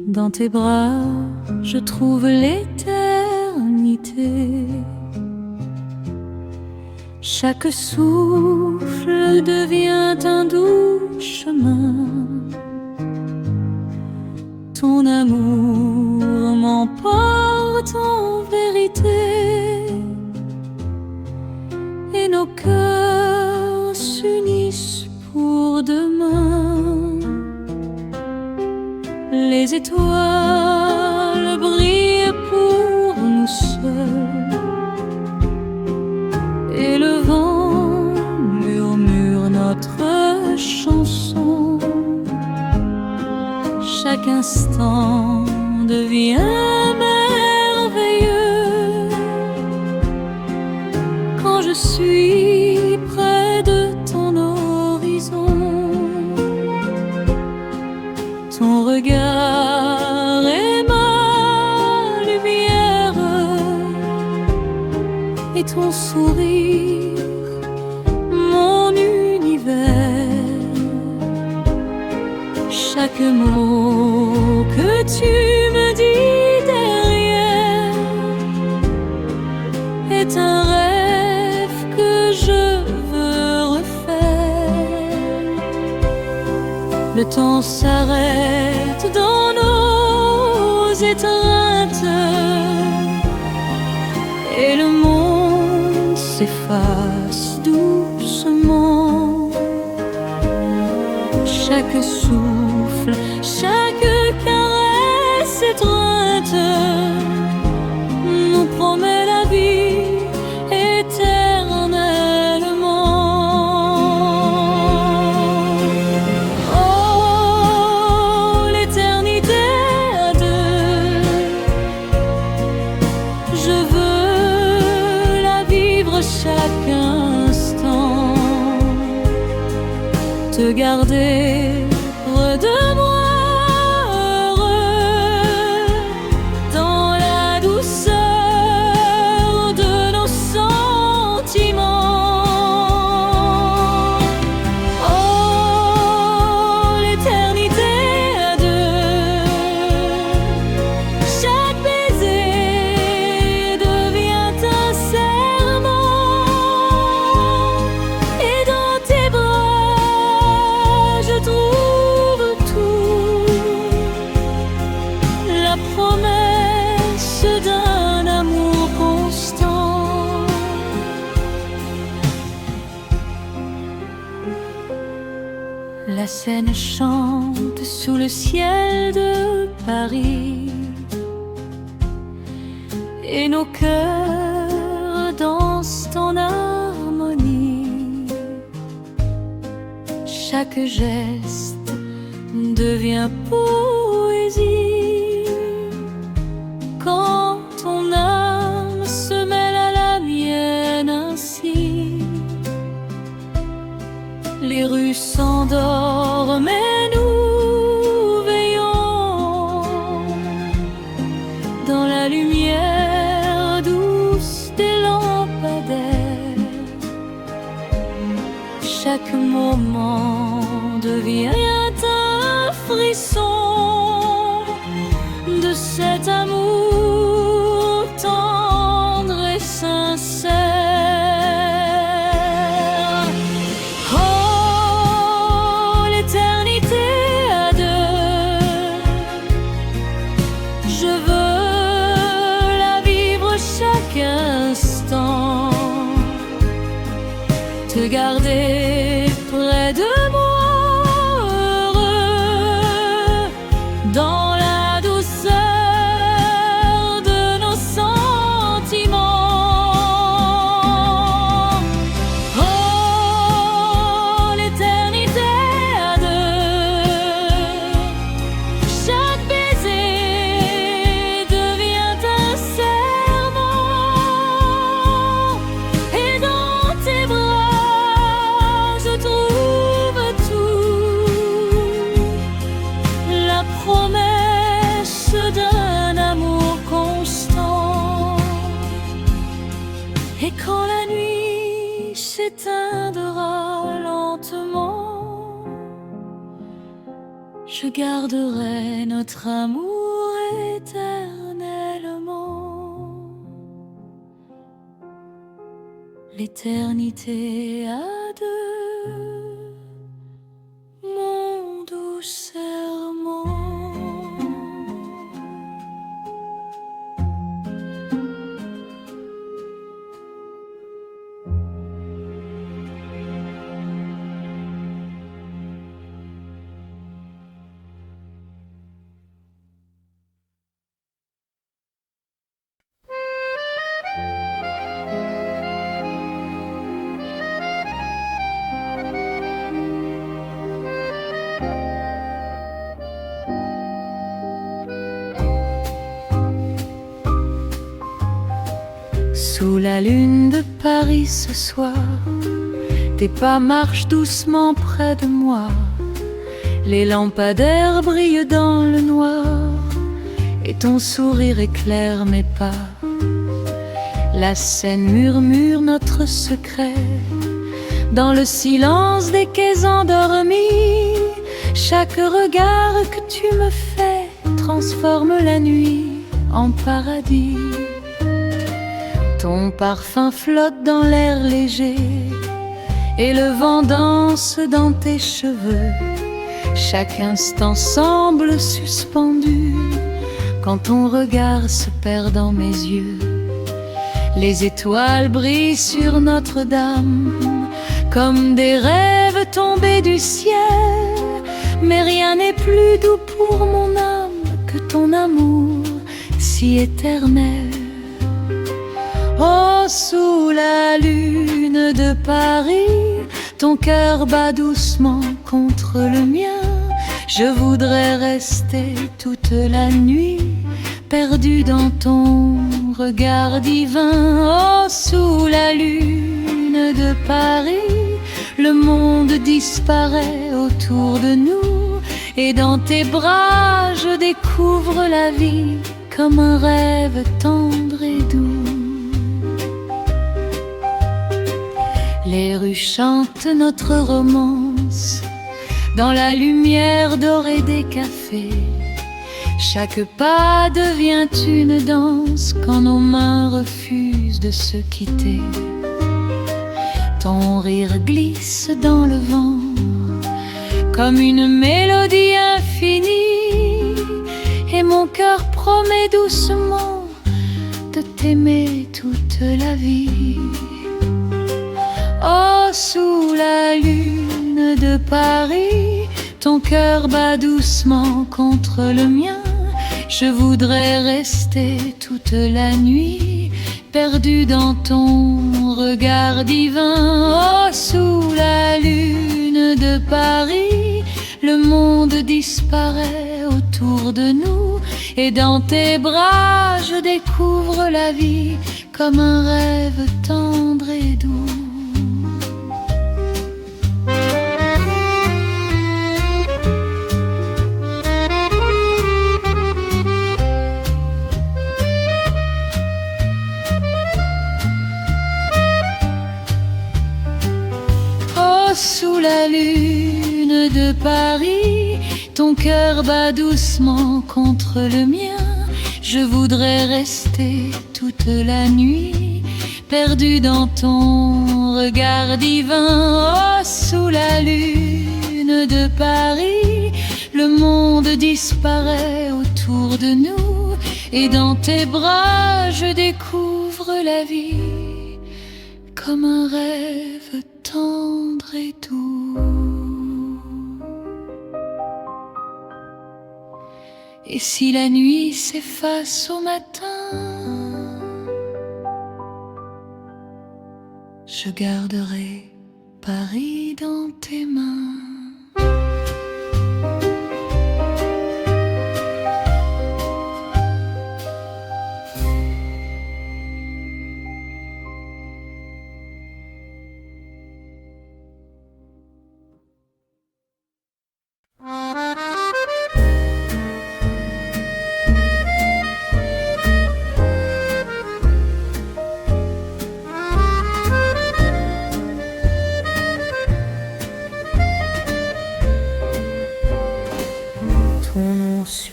Dans tes bras, je trouve l'éternité. Chaque souffle devient un doux chemin. Ton amour m'emporte en vérité, et nos cœurs s'unissent pour demain. Les étoiles brillent pour nous seuls, et le vent murmure notre chanson. Chaque instant devient merveilleux quand je suis près de ton horizon. Ton regard est ma lumière, et ton sourire mon univers. Chaque mot que tu me dis derrière est un rêve que je veux refaire. Le temps s'arrête dans nos étreintes, et le monde s'efface doucement. Chaque souffle, chaque caresse étreinte nous promet la vie éternellement. Oh, l'éternité à deux, je veux la vivre chaque instant. Te garder près de moi, heureux dans la douceur de nos sentiments. Oh, l'éternité à deux, chaque baiser devient un serment, et dans tes bras je trouve tout, la promesse d'un amour constant. La Seine chante sous le ciel de Paris, et nos cœurs dansent en harmonie. Chaque geste devient poésie quand ton âme se mêle à la mienne ainsi. Les rues s'endorment et nous veillons dans la lumière douce des lampadaires. Chaque moment devient un frisson de cet amour tendre et sincère. Oh, l'éternité à deux, je veux la vivre chaque instant. Te garder près de moi, heureux dans la douceur de nos sentiments. Oh, l'éternité à deux, chaque baiser devient un serment, et dans tes bras je trouve tout, la promesse d'un amour constant. Et quand la nuit s'éteindra lentement, je garderai notre amour éternellement. L'éternité à deux, mon doux serment. Sous la lune de Paris ce soir, tes pas marchent doucement près de moi. Les lampadaires brillent dans le noir et ton sourire éclaire mes pas. La scène murmure notre secret dans le silence des quais endormis. Chaque regard que tu me fais transforme la nuit en paradis. Ton parfum flotte dans l'air léger et le vent danse dans tes cheveux. Chaque instant semble suspendu quand ton regard se perd dans mes yeux. Les étoiles brillent sur Notre-Dame comme des rêves tombés du ciel. Mais rien n'est plus doux pour mon âme que ton amour si éternel. Oh, sous la lune de Paris, ton cœur bat doucement contre le mien. Je voudrais rester toute la nuit, perdu dans ton regard divin. Oh, sous la lune de Paris, le monde disparaît autour de nous. Et dans tes bras, je découvre la vie comme un rêve tendre et doux. Les rues chantent notre romance dans la lumière dorée des cafés. Chaque pas devient une danse quand nos mains refusent de se quitter. Ton rire glisse dans le vent comme une mélodie infinie, et mon cœur promet doucement de t'aimer toute la vie. Oh, sous la lune de Paris, ton cœur bat doucement contre le mien. Je voudrais rester toute la nuit, perdu dans ton regard divin. Oh, sous la lune de Paris, le monde disparaît autour de nous. Et dans tes bras, je découvre la vie comme un rêve tendre et doux. Sous la lune de Paris, ton cœur bat doucement contre le mien. Je voudrais rester toute la nuit, perdu dans ton regard divin. Oh, sous la lune de Paris, le monde disparaît autour de nous. Et dans tes bras, je découvre la vie comme un rêve tendre et doux. Et si la nuit s'efface au matin, je garderai Paris dans tes mains.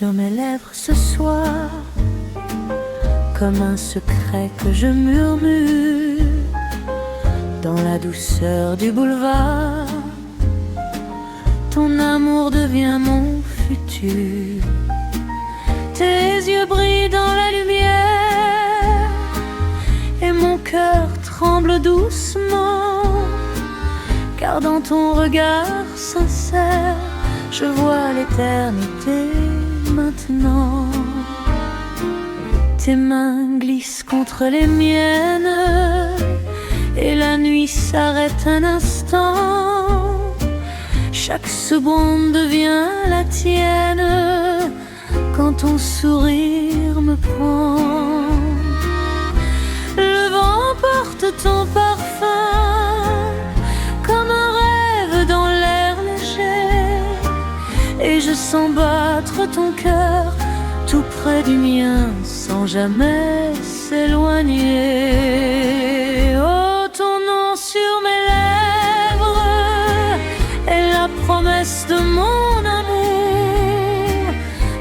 sur mes lèvres ce soir, comme un secret que je murmure dans la douceur du boulevard. Ton amour devient mon futur. Tes yeux brillent dans la lumière et mon cœur tremble doucement, car dans ton regard sincère, je vois l'éternité maintenant. Tes mains glissent contre les miennes et la nuit s'arrête un instant. Chaque seconde devient la tienne quand ton sourire me prend. Le vent porte ton parfum comme un rêve dans l'air léger, et je sens battre ton cœur tout près du mien sans jamais s'éloigner. Oh, ton nom sur mes lèvres est la promesse de mon amour.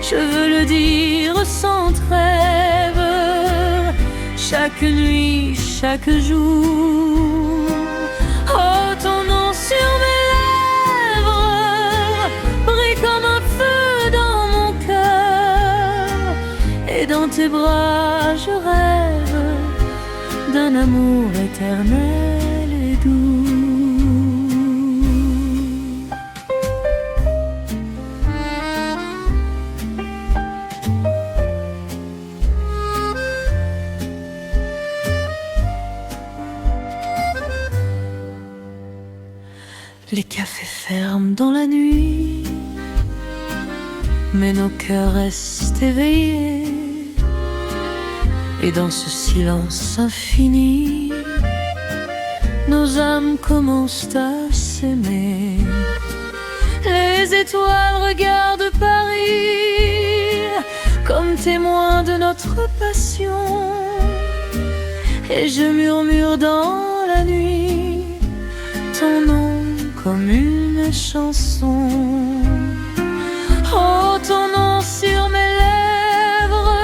Je veux le dire sans trêve, chaque nuit, chaque jour. Oh, ton nom sur mes lèvres brille comme un feu dans mon cœur, et dans tes bras je rêve d'un amour éternel et doux. Les cafés ferment dans la nuit, mais nos cœurs restent éveillés. Et dans ce silence infini, nos âmes commencent à s'aimer. Les étoiles regardent Paris comme témoin de notre passion, et je murmure dans la nuit ton nom comme une chanson. Oh, ton nom sur mes lèvres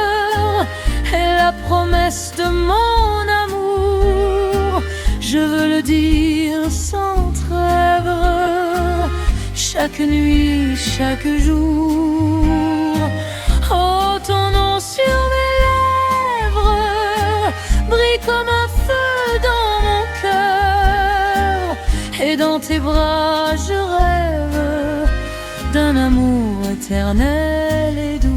est la promesse de mon amour. Je veux le dire sans trêve, chaque nuit, chaque jour. Oh, ton nom sur mes lèvres brille comme un feu dans mon cœur, et dans tes bras je rêve d'un amour éternel et doux.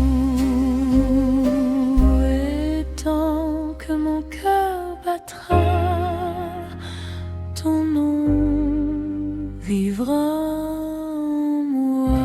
Et tant que mon cœur battra, ton nom vivra en moi.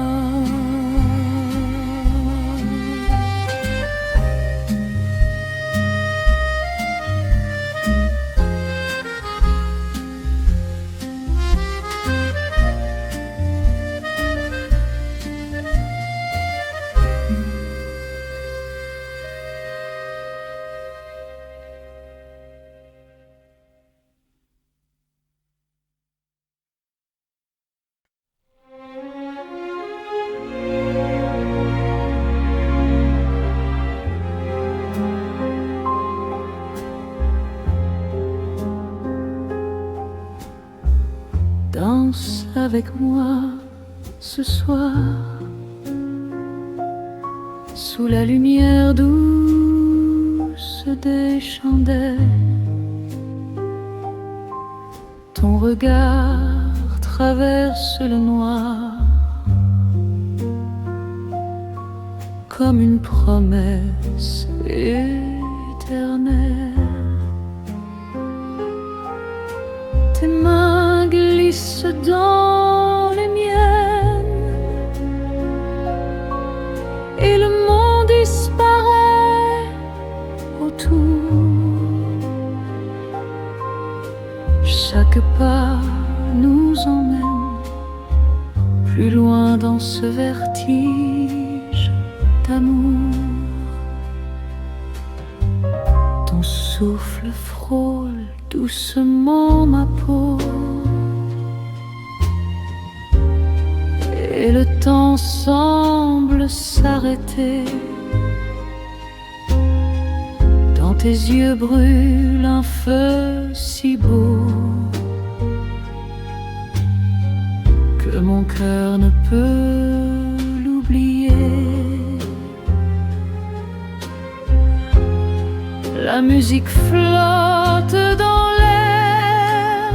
Danse avec moi ce soir, sous la lumière douce des chandelles. Ton regard traverse le noir comme une promesse éternelle. Tes mains glissent dans les miennes et le monde disparaît autour. Chaque pas nous emmène plus loin dans ce vertige d'amour. Ton souffle frôle doucement ma peau, et le temps temps semble s'arrêter. Dans tes yeux brûle un feu si beau que mon cœur ne peut l'oublier. La musique flotte dans l'air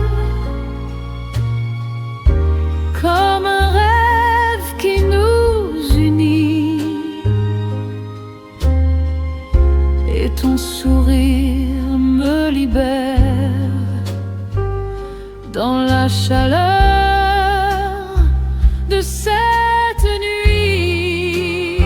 comme un rêve qui nous unit, et ton sourire me libère dans la chaleur de cette nuit.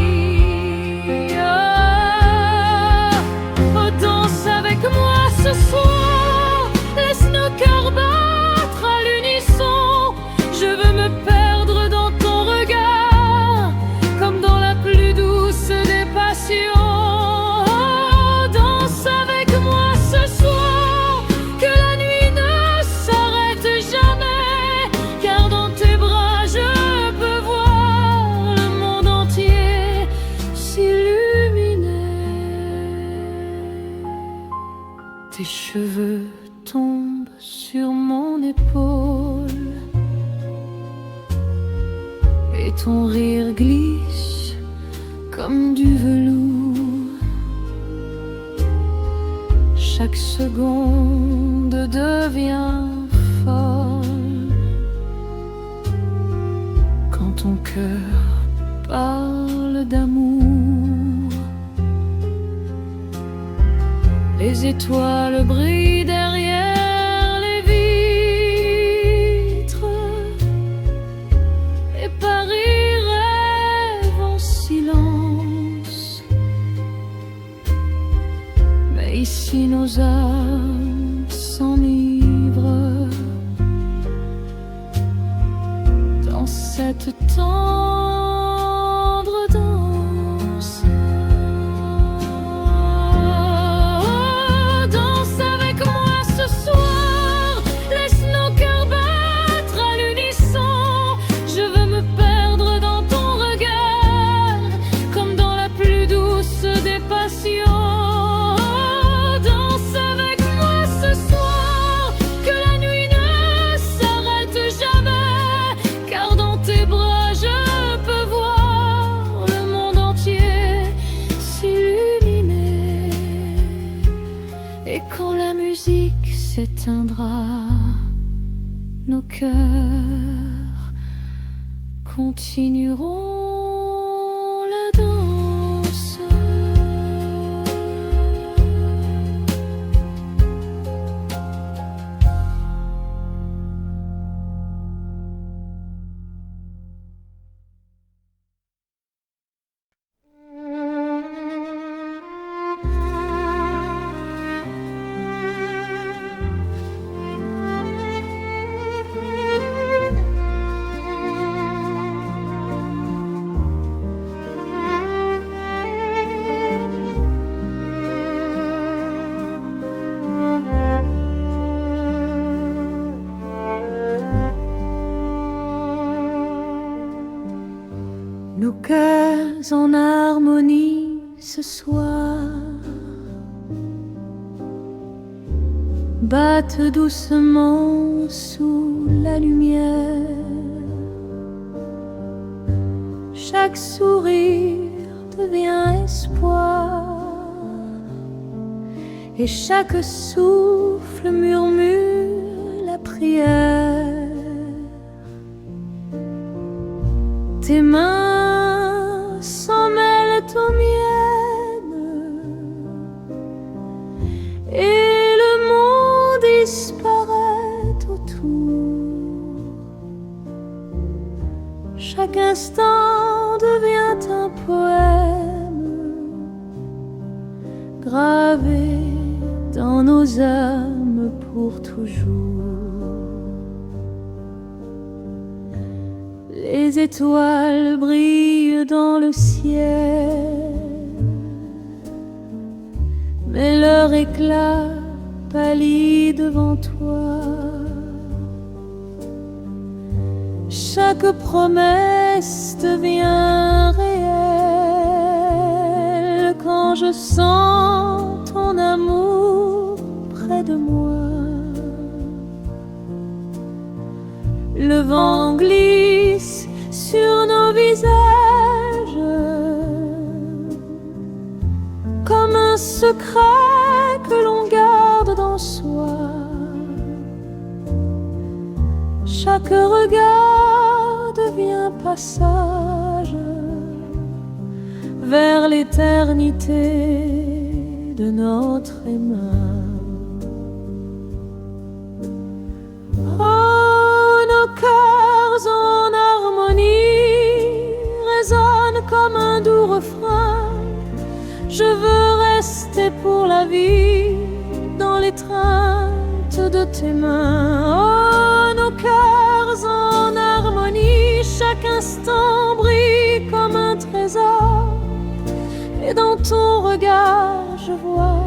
Oh, danse avec moi ce soir, laisse nos cœurs battre à l'unisson. Je veux me perdre dans ton regard, comme dans la plus douce des passions. Oh, danse avec moi ce soir, que la nuit ne s'arrête jamais, car dans tes bras je peux voir le monde entier s'illuminer. Tes cheveux tombent sur mon épaule et ton rire glisse comme du velours. Chaque seconde devient folle quand ton cœur parle d'amour. Les étoiles brillent derrière les vitres et Paris rêve en silence. Mais ici nos âmes s'enivrent dans cette tendre danse. Oh, danse avec moi ce soir, laisse nos cœurs battre à l'unisson. Je veux me perdre dans ton regard, comme dans la plus douce des passions. Oh, danse avec moi ce soir, que la nuit ne s'arrête jamais, car dans tes bras je peux voir le monde entier s'illuminer. Et quand la musique s'éteindra, nos cœurs continueront la danse. Nos cœurs en harmonie ce soir battent doucement sous la lumière. Chaque sourire devient espoir et chaque souffle murmure la prière. Tes mains s'en mêlent aux miennes et le monde disparaît autour. Chaque instant devient un poème gravé dans nos âmes pour toujours. Les étoiles brillent dans le ciel, mais leur éclat pâlit devant toi. Chaque promesse promesse devient réelle quand je sens ton amour près de moi. Le vent glisse sur nos visages comme un secret que l'on garde dans soi. Chaque regard devient passage vers l'éternité de notre émoi. Oh, nos cœurs en harmonie résonnent comme un doux refrain. Je veux rester pour la vie dans l'étreinte de tes mains. Oh, nos cœurs en harmonie, chaque instant brille comme un trésor. Et dans ton regard, je vois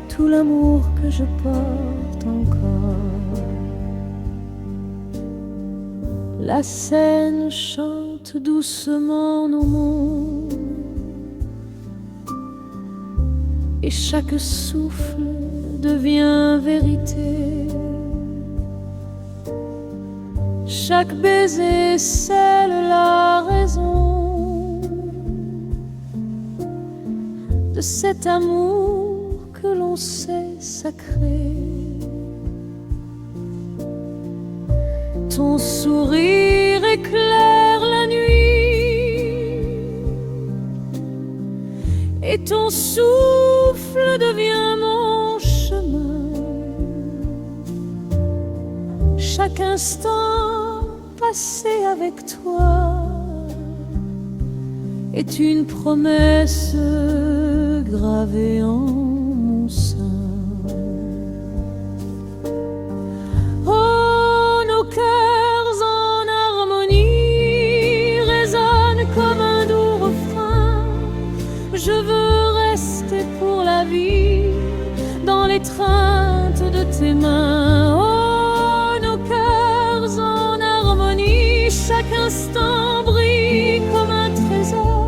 tout l'amour que je porte encore. La Seine chante doucement nos mots, et chaque souffle devient vérité. Chaque baiser scelle la raison de cet amour que l'on sait sacré. Ton sourire éclaire la nuit et ton souffle devient mon chemin. Chaque instant passé avec toi est une promesse gravée en mon sein. Oh, nos cœurs en harmonie résonnent comme un doux refrain. Je veux rester pour la vie dans l'étreinte de tes mains. Oh, nos cœurs en harmonie, chaque instant brille comme un trésor.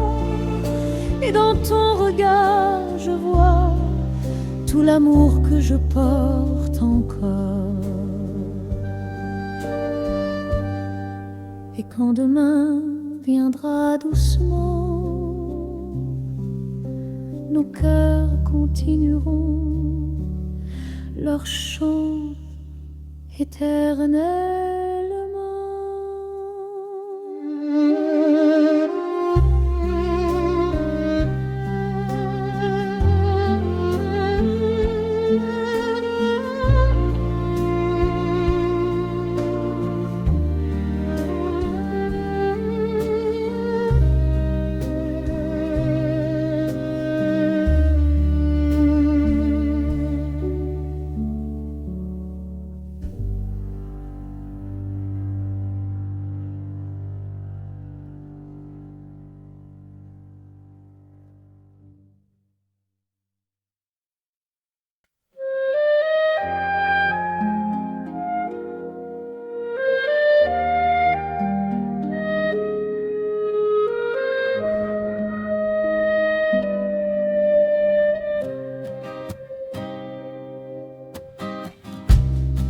Et dans ton regard, je vois tout l'amour que je porte encore. Et quand demain viendra doucement, nos cœurs continueront leur chant éternellement.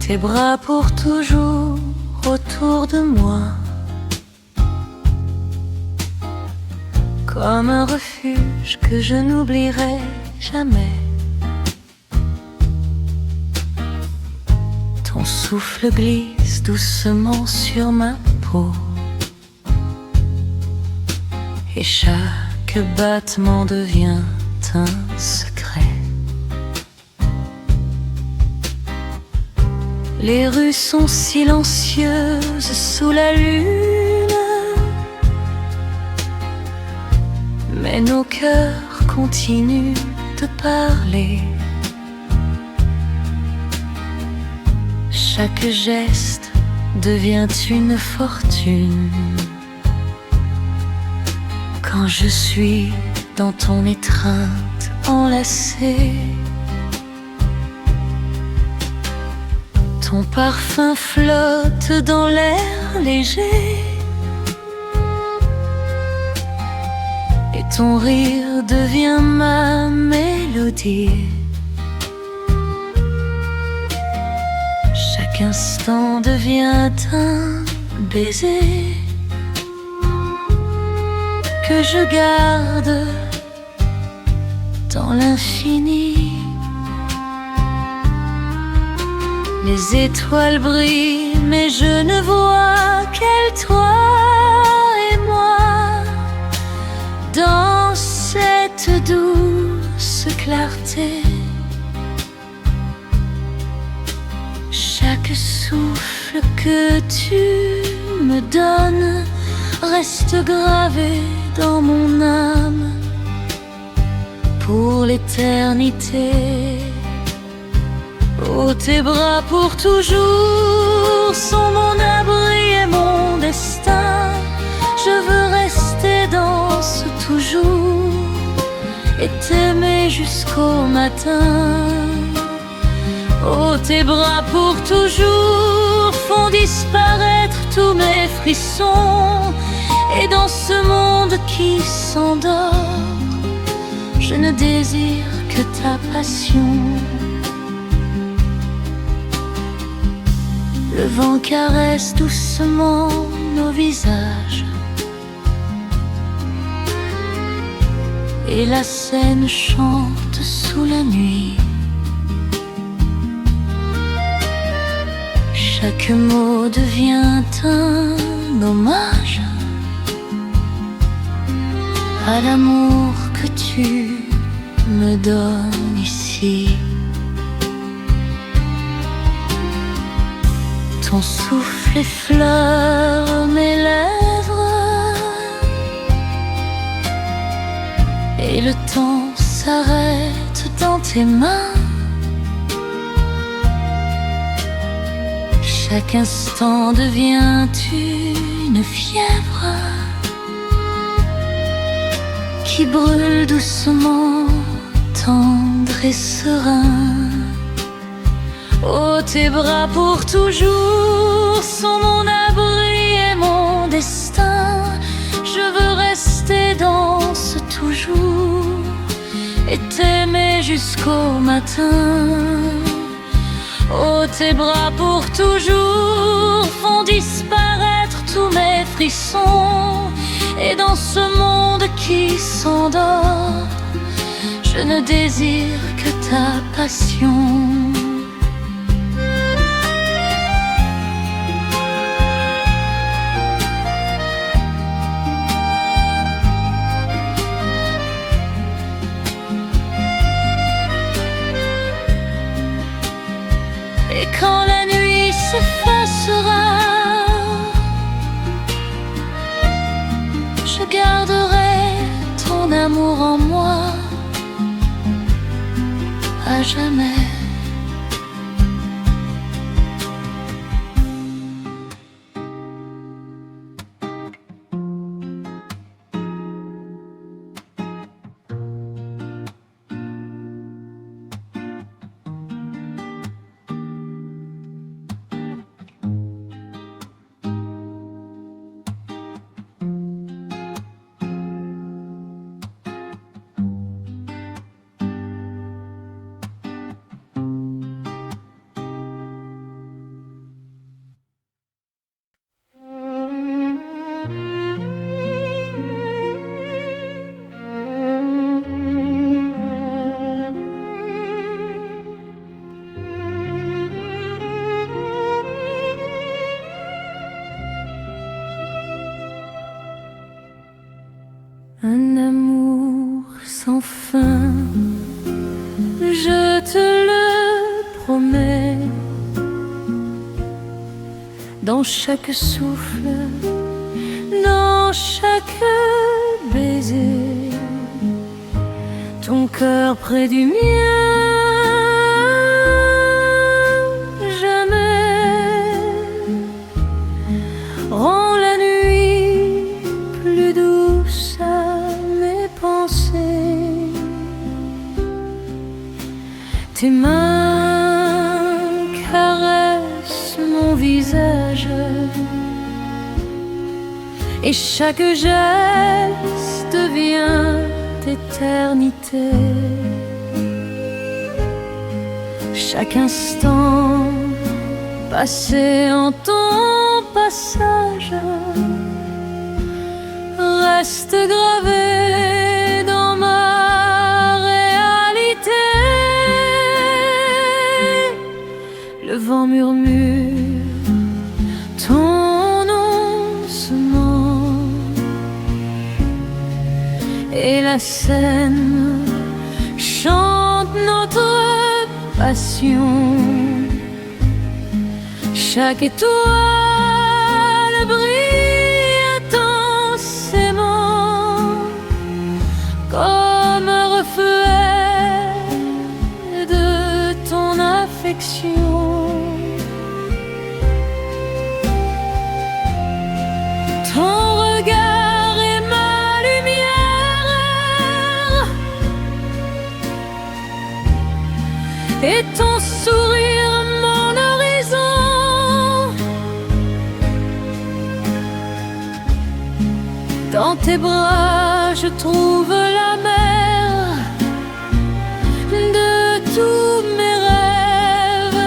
Tes bras pour toujours autour de moi, comme un refuge que je n'oublierai jamais. Ton souffle glisse doucement sur ma peau, et chaque battement devient un secret. Les rues sont silencieuses sous la lune, mais nos cœurs continuent de parler. Chaque geste devient une fortune quand je suis dans ton étreinte enlacée. Ton parfum flotte dans l'air léger, ton rire devient ma mélodie. Chaque instant devient un baiser que je garde dans l'infini. Les étoiles brillent, mais je ne vois qu'elle, toi et moi, dans cette douce clarté. Chaque souffle que tu me donnes reste gravé dans mon âme pour l'éternité. Oh, tes bras pour toujours sont mon abri et mon destin. Je veux rester dans ce toujours et t'aimer jusqu'au matin. Oh, tes bras pour toujours font disparaître tous mes frissons. Et dans ce monde qui s'endort, je ne désire que ta passion. Le vent caresse doucement nos visages et la Seine chante sous la nuit. Chaque mot devient un hommage à l'amour que tu me donnes ici. Ton souffle effleure mes lèvres et le temps s'arrête dans tes mains. Chaque instant devient une fièvre qui brûle doucement, tendre et serein. Oh, tes bras pour toujours sont mon abri et mon destin. Je veux rester dans ce toujours et t'aimer jusqu'au matin. Oh, tes bras pour toujours font disparaître tous mes frissons. Et dans ce monde qui s'endort, je ne désire que ta passion. Et quand la nuit s'effacera, je garderai ton amour en moi à jamais. Un amour sans fin, je te le promets. Dans chaque souffle, dans chaque baiser, ton cœur près du mien. Jamais rends la nuit plus douce à mes pensées. Tes mains caressent mon visage et chaque geste devient éternité. Chaque instant passé en ton passage reste gravé dans ma réalité. Le vent murmure ton nom doucement et la scène chante notre passion. Chaque étoile brille intensément comme un reflet de ton affection. Ton regard est ma lumière et ton sourire mon horizon. Dans tes bras je trouve la mer de tous mes rêves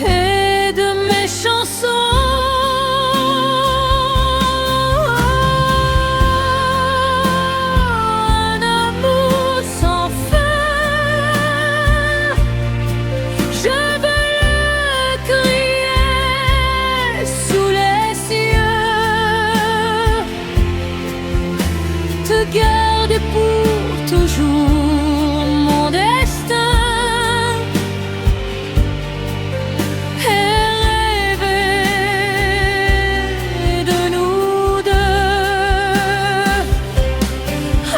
et de mes chansons. Un amour sans fin, je veux le crier sous les cieux, te garder pour toujours mon destin et rêver de nous deux. Un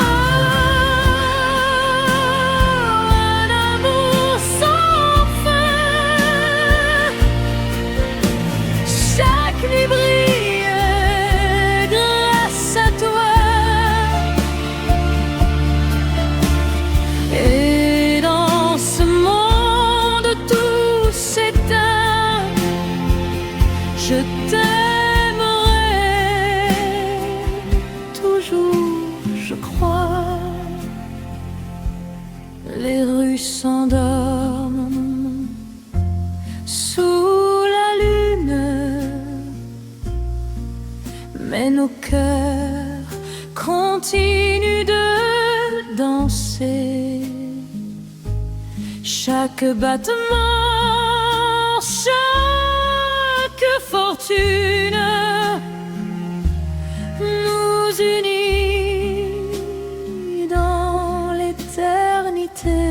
amour sans fin, chaque nuit brille grâce à toi. Et dans ce monde tout s'éteint, je t'aimerai toujours, je crois. Les rues s'endorment sous la lune, mais nos cœurs continuent de danser. Chaque battement, chaque fortune nous unit dans l'éternité.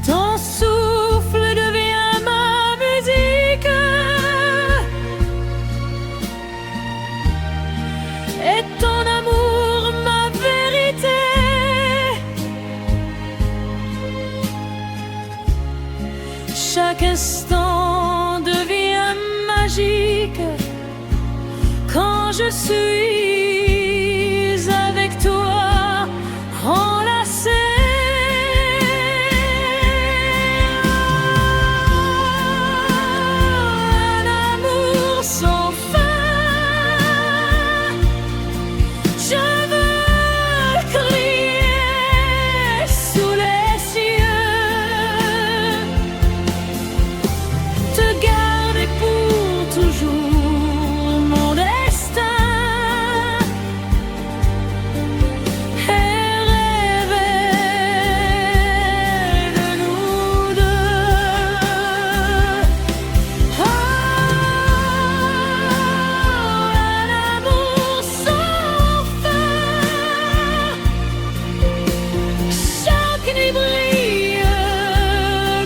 Ton souffle devient ma musique et ton amour ma vérité. Chaque instant devient magique quand je suis avec toi, enlacé. Un amour sans fin, je veux crier sous les cieux, te garder pour toujours mon destin et rêver de nous deux. Un amour sans fin, chaque nuit brille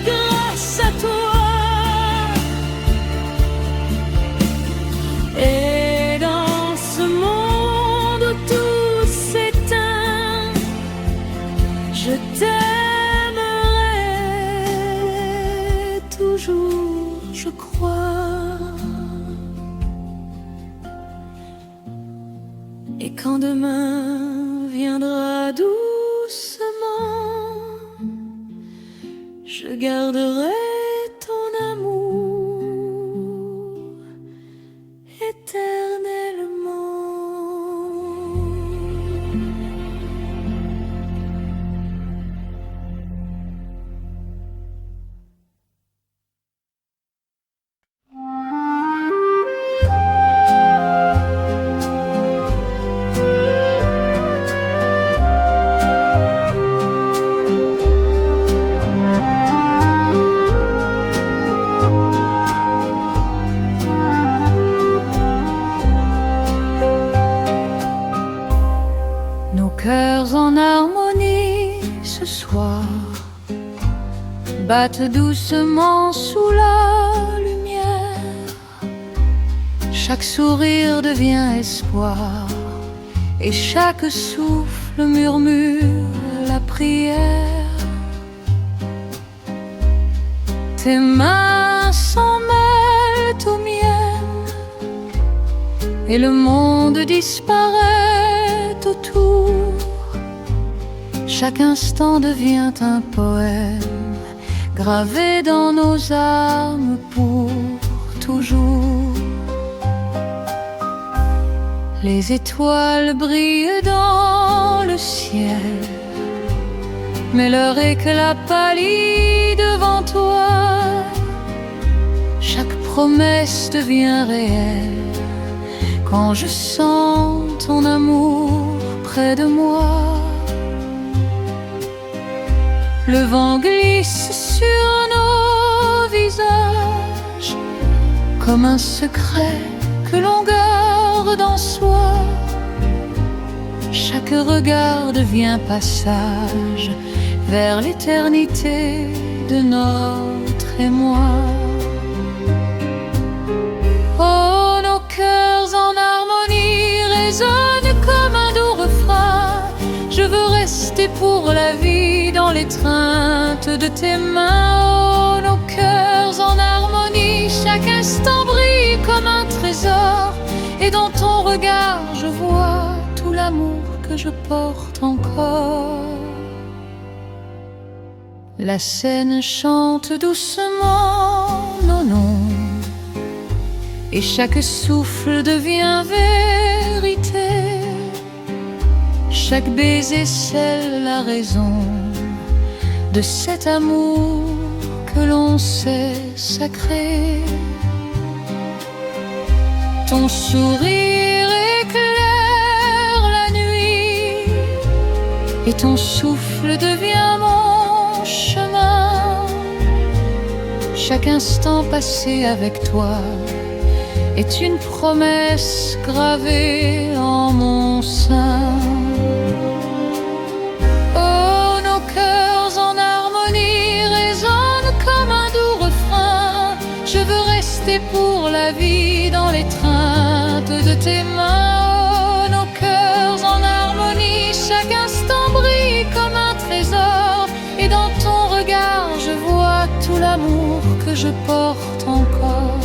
grâce à toi. Et dans ce monde où tout s'éteint, je t'aimerai toujours, je crois. Et quand demain viendra doucement, je garderai ton amour éternel. Nos cœurs en harmonie ce soir battent doucement sous la lumière. Chaque sourire devient espoir et chaque souffle murmure la prière. Tes mains s'en mêlent aux miennes et le monde disparaît autour. Chaque instant devient un poème gravé dans nos âmes pour toujours. Les étoiles brillent dans le ciel, mais leur éclat pâlit devant toi. Chaque promesse devient réelle quand je sens ton amour près de moi. Le vent glisse sur nos visages comme un secret que l'on garde en soi. Chaque regard devient passage vers l'éternité de notre émoi. Oh, nos cœurs en harmonie résonnent comme un doux refrain. Je veux rester pour la vie dans l'étreinte de tes mains. Oh, nos cœurs en harmonie, chaque instant brille comme un trésor. Et dans ton regard je vois tout l'amour que je porte encore. La scène chante doucement nos noms et chaque souffle devient vérité. Chaque baiser scelle la raison de cet amour que l'on sait sacré. Ton sourire éclaire la nuit et ton souffle devient mon chemin. Chaque instant passé avec toi est une promesse gravée en mon sein. Oh, nos cœurs en harmonie résonnent comme un doux refrain. Je veux rester pour la vie dans l'étreinte de tes mains. Oh, nos cœurs en harmonie, chaque instant brille comme un trésor. Et dans ton regard je vois tout l'amour que je porte encore.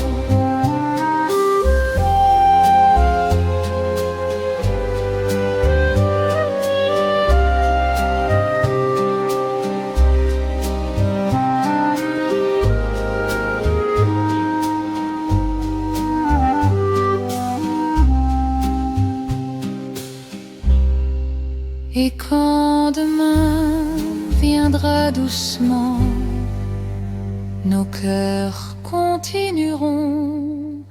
Et quand demain viendra doucement, nos cœurs continueront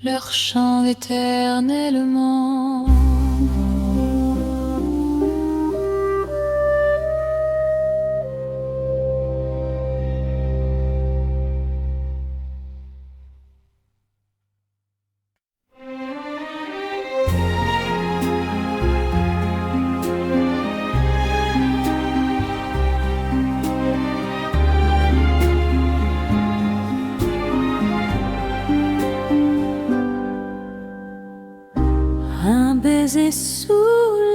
leur chant éternellement. Un baiser sous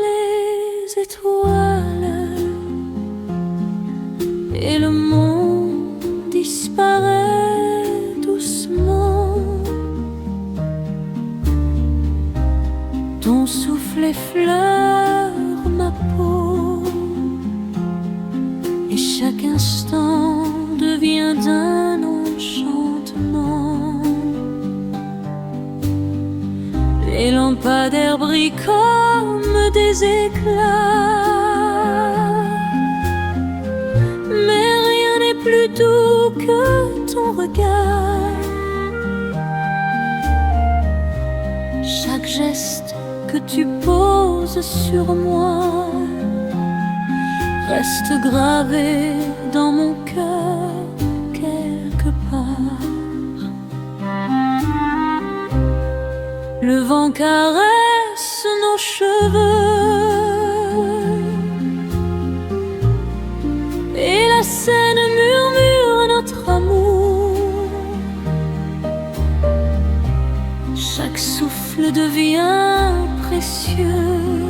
les étoiles et le monde disparaît doucement. Ton souffle effleure ma peau et chaque instant devient d'un enchantement. Les lampadaires brillent comme des éclats, mais rien n'est plus doux que ton regard. Chaque geste que tu poses sur moi reste gravé dans mon cœur quelque part. Le vent caresse nos cheveux devient précieux,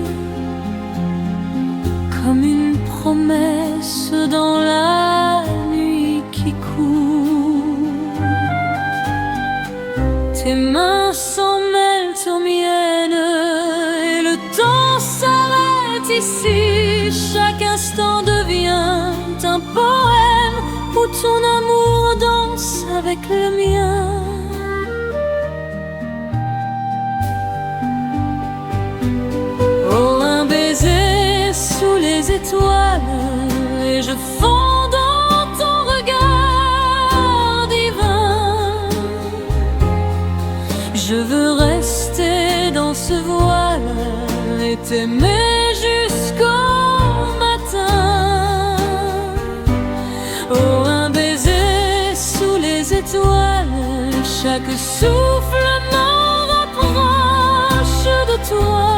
comme une promesse dans la nuit qui court. Tes mains s'en mêlent aux miennes et le temps s'arrête ici. Chaque instant devient un poème où ton amour danse avec le mien. Oh, un baiser sous les étoiles et je fonds dans ton regard divin. Je veux rester dans ce voile et t'aimer jusqu'au matin. Oh, un baiser sous les étoiles, chaque souffle m'en rapproche de toi.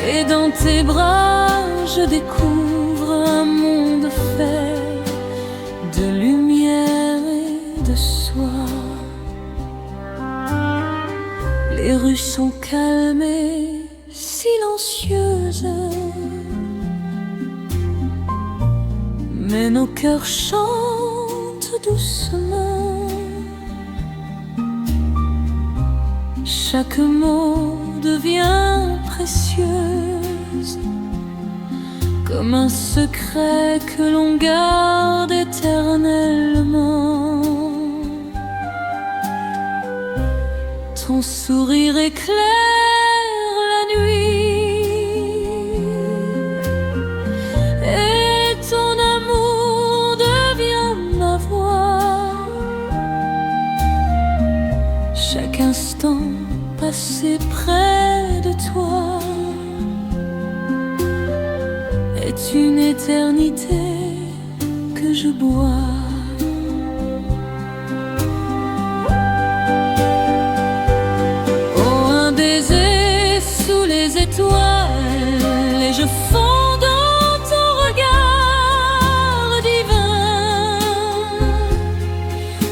Et dans tes bras, je découvre un monde fait de lumière et de soie. Les rues sont calmes et silencieuses, mais nos cœurs chantent doucement. Chaque mot devient précieuse, comme un secret que l'on garde éternellement. Ton sourire éclaire la nuit et ton amour devient ma voix. Chaque instant passé près de toi est une éternité que je bois. Oh, un baiser sous les étoiles et je fonds dans ton regard divin.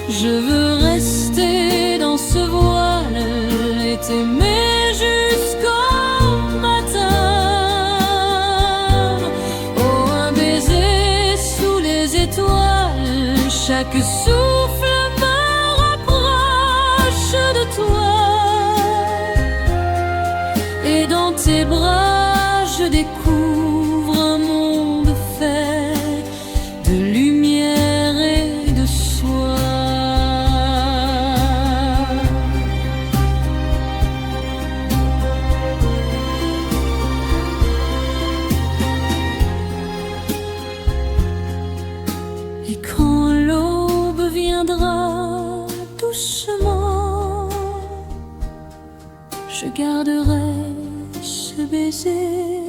Je veux rester dans ce voile et t'aimer jusqu'au matin. Oh, un baiser sous les étoiles, chaque souffle me rapproche de toi. Et dans tes bras, je découvre un monde fait de lumière et de soie. Et quand l'aube viendra doucement, je garderai ce baiser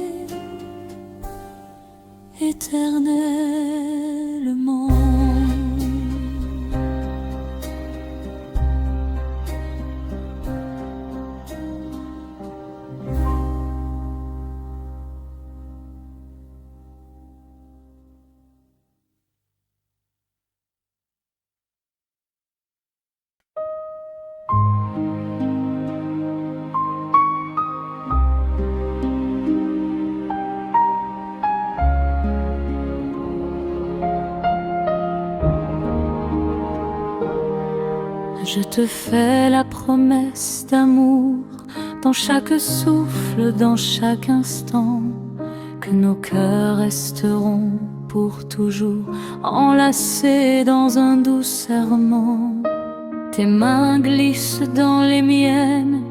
éternellement. Je te fais la promesse d'amour dans chaque souffle, dans chaque instant, que nos cœurs resteront pour toujours enlacés dans un doux serment. Tes mains glissent dans les miennes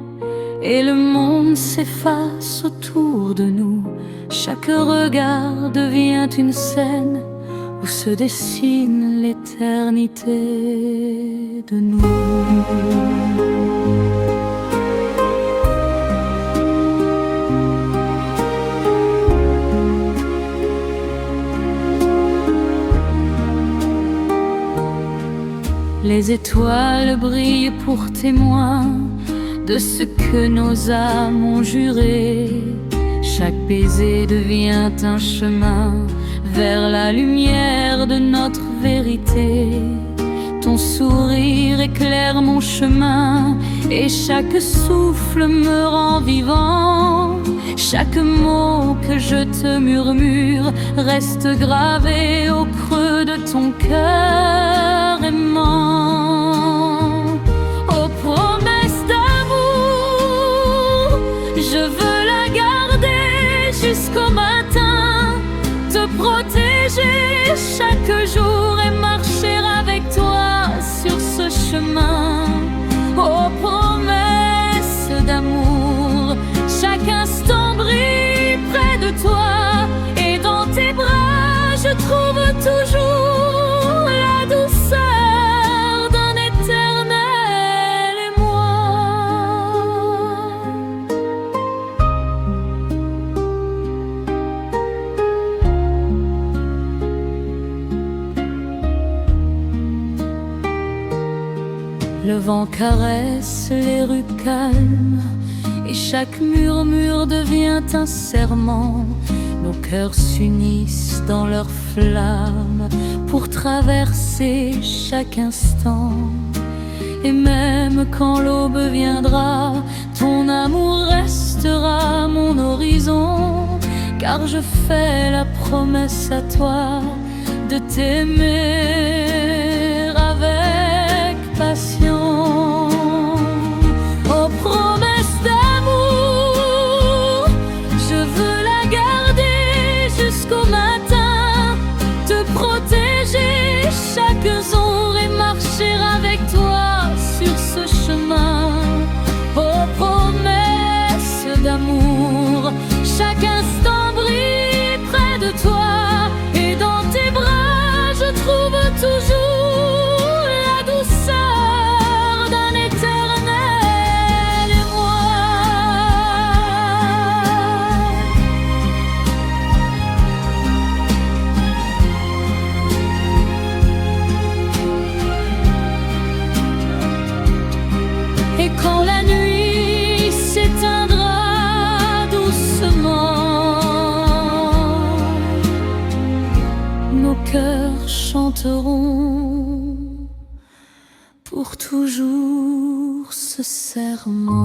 et le monde s'efface autour de nous. Chaque regard devient une scène où se dessine l'éternité de nous. Les étoiles brillent pour témoin de ce que nos âmes ont juré. Chaque baiser devient un chemin vers la lumière de notre vérité. Ton sourire éclaire mon chemin et chaque souffle me rend vivant. Chaque mot que je te murmure reste gravé au creux de ton cœur aimant. Aux promesses d'amour, je veux la garder jusqu'au matin, te protéger chaque jour et marcher avec toi sur ce chemin. Aux promesses d'amour, chaque instant brille près de toi, et dans tes bras je trouve toujours la douceur d'un éternel émoi. Le vent caresse les rues calmes, et chaque murmure devient un serment. Nos cœurs s'unissent dans leur flamme pour traverser chaque instant. Et même quand l'aube viendra, ton amour restera mon horizon, car je fais la promesse à toi de t'aimer avec passion. Aux promesses d'amour, je veux la garder jusqu'au matin, te protéger chaque jour et marcher avec toi sur ce chemin. Aux promesses d'amour, chaque instant brille près de toi, et dans tes bras je trouve toujours la douceur d'un éternel émoi. Et quand la nuit s'éteindra doucement, nos cœurs chanteront pour toujours ce serment.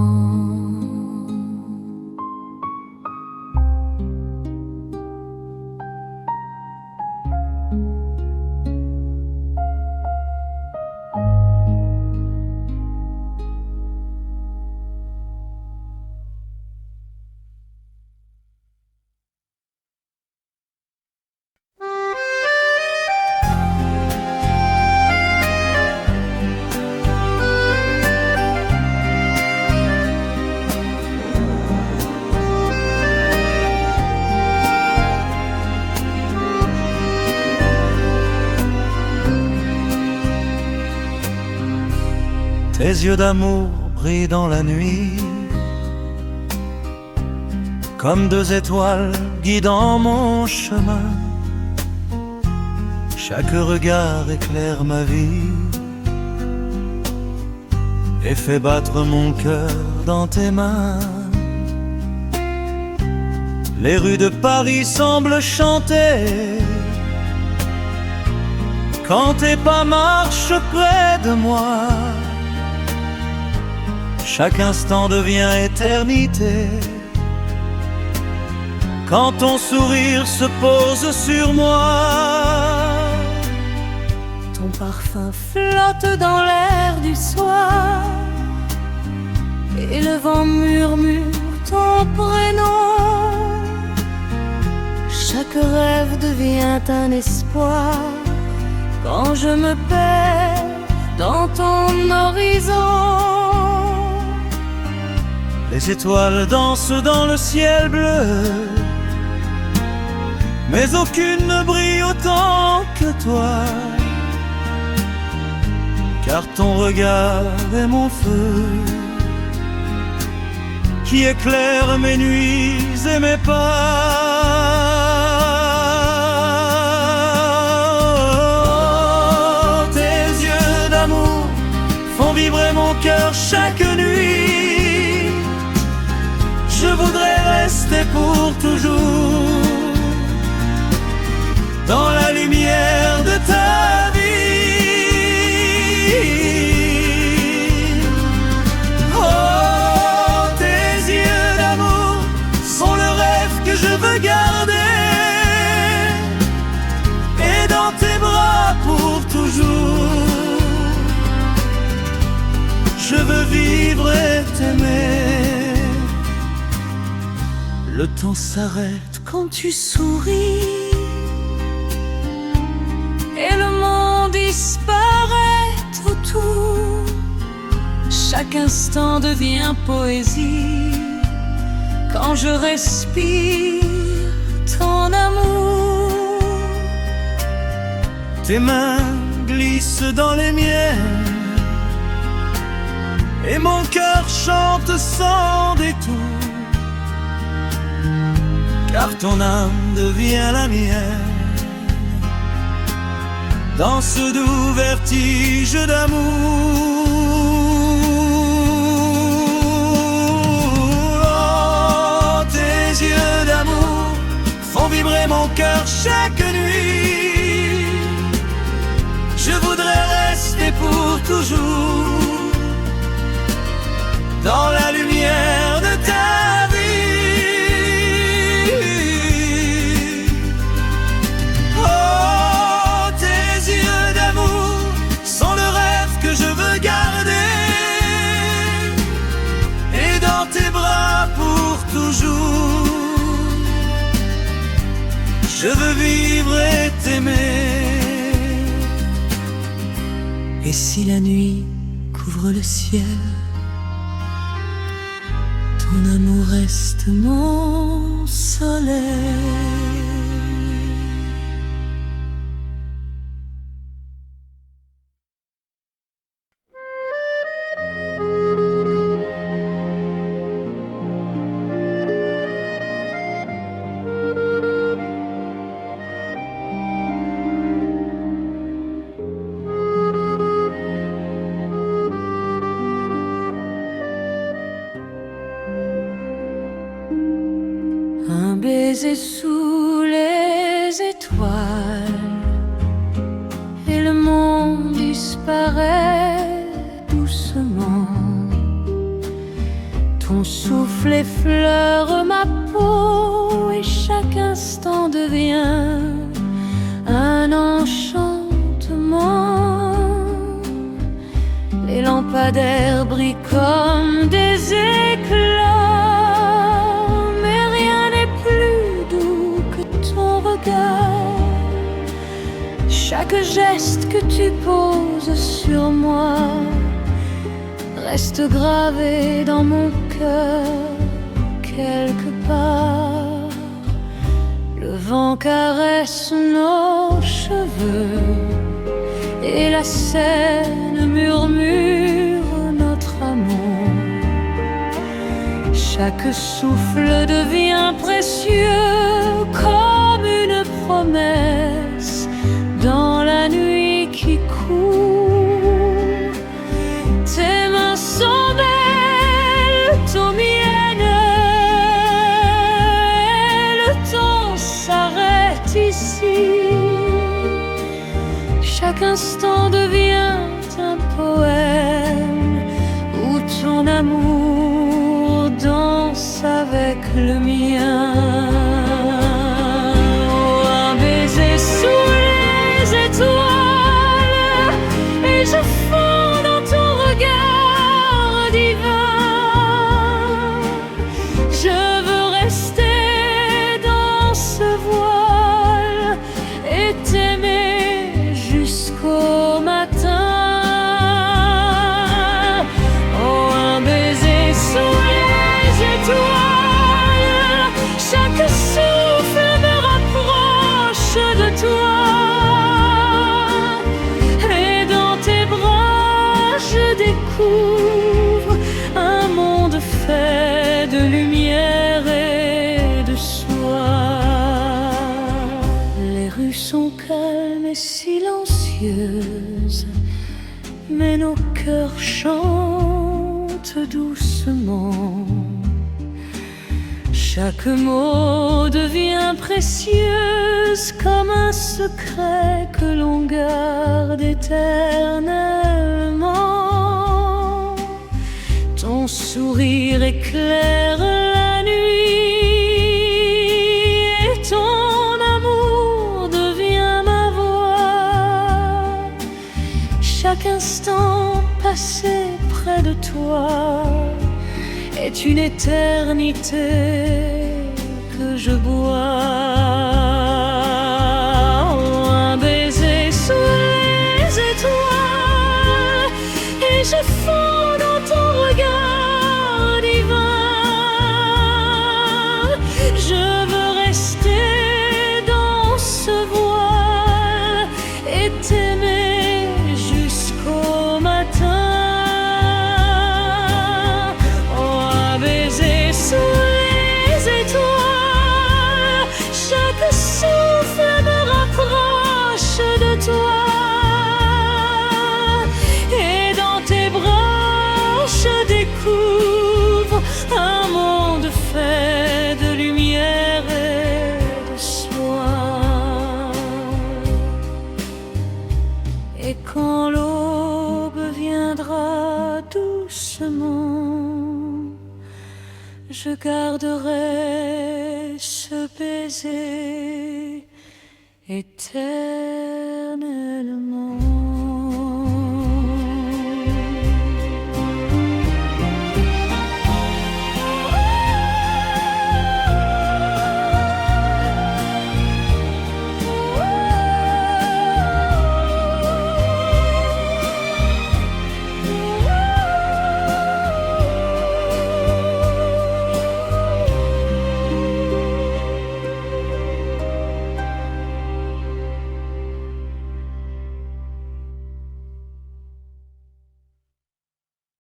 Tes yeux d'amour brillent dans la nuit, comme deux étoiles guidant mon chemin. Chaque regard éclaire ma vie et fait battre mon cœur dans tes mains. Les rues de Paris semblent chanter quand tes pas marchent près de moi. Chaque instant devient éternité quand ton sourire se pose sur moi. Ton parfum flotte dans l'air du soir, et le vent murmure ton prénom. Chaque rêve devient un espoir quand je me perds dans ton horizon. Les étoiles dansent dans le ciel bleu, mais aucune ne brille autant que toi, car ton regard est mon feu qui éclaire mes nuits et mes pas. Tes yeux d'amour font vibrer mon cœur chaque nuit. Je voudrais rester pour toujours dans la lumière de ta vie. Oh, Le temps s'arrête quand tu souris et le monde disparaît autour. Chaque instant devient poésie quand je respire ton amour. Tes mains glissent dans les miennes et mon cœur chante sans détour, car ton âme devient la mienne dans ce doux vertige d'amour. Oh, tes yeux d'amour font vibrer mon cœur chaque nuit. Je voudrais rester pour toujours dans la lumière de ta vie. Oh, tes yeux d'amour sont le rêve que je veux garder, et dans tes bras pour toujours, je veux vivre et t'aimer. Et si la nuit couvre le ciel, ton amour reste mon soleil. Un baiser sous les étoiles et le monde disparaît doucement. Ton souffle effleure ma peau et chaque instant devient un enchantement. Les lampadaires brillent comme des éclats, chaque geste que tu poses sur moi reste gravé dans mon cœur quelque part. Le vent caresse nos cheveux et la Seine murmure notre amour. Chaque souffle devient précieux comme une promesse dans la nuit qui court. Tes mains sont belles, ton mienne, et le temps s'arrête ici. Chaque instant devient un poème où ton amour danse avec le mien. Un baiser sous les étoiles et je fonds dans ton regard divin. Je veux rester dans ce voile et t'aimer jusqu'au matin. Oh, un baiser sous les étoiles, chaque souffle me rapproche de toi. Et dans tes bras, je découvre un monde fait de lumière et de soie. Les rues sont calmes et silencieuses, mais nos cœurs chantent doucement. Chaque mot devient précieuse comme un secret que l'on garde éternellement. Ton sourire éclaire la nuit et ton amour devient ma voix. Chaque instant passé près de toi est une éternité que je bois. Un baiser sous les étoiles et je fonds dans ton regard divin. Je veux rester dans ce voile et t'aimer jusqu'au matin. Oh, un baiser sous les étoiles, chaque souffle me rapproche de toi. Et dans tes bras, je découvre un monde fait de lumière et de soin. Et quand l'aube viendra doucement, je garderai ce baiser éternellement.